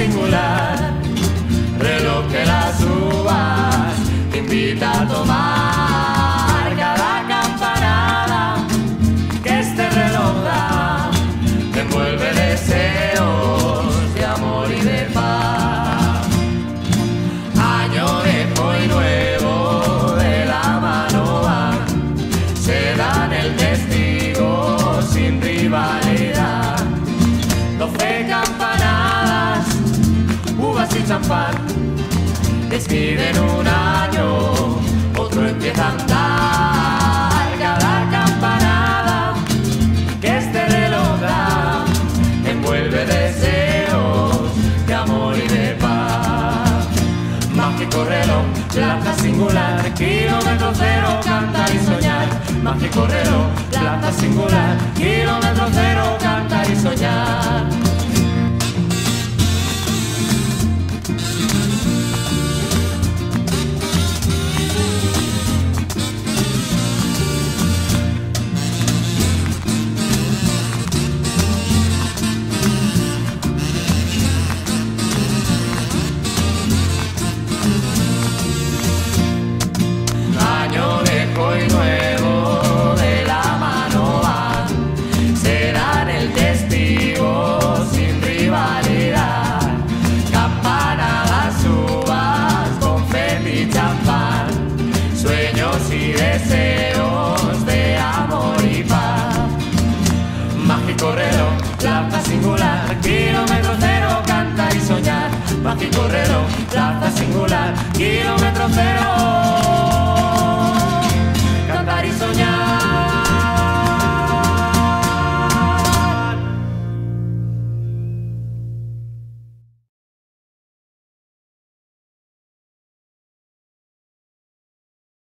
singular, reloj que las uvas te invita a tomar. Cada campanada que este reloj da te envuelve deseos de amor y de paz. Año viejo y nuevo de la mano van, se dan el testigo sin rivalidad. 12 campanadas, uvas y champán, despiden un año, otro empieza a andar. Cada campanada que este reloj da envuelve deseos de amor y de paz. Mágico reloj, plaza singular, kilómetro cero, cantar y soñar. Mágico reloj, plaza singular, kilómetro cero, cantar y soñar. Y deseos de amor y paz. Mágico reloj, plaza singular, kilómetro cero, cantar y soñar. Mágico reloj, plaza singular, kilómetro cero.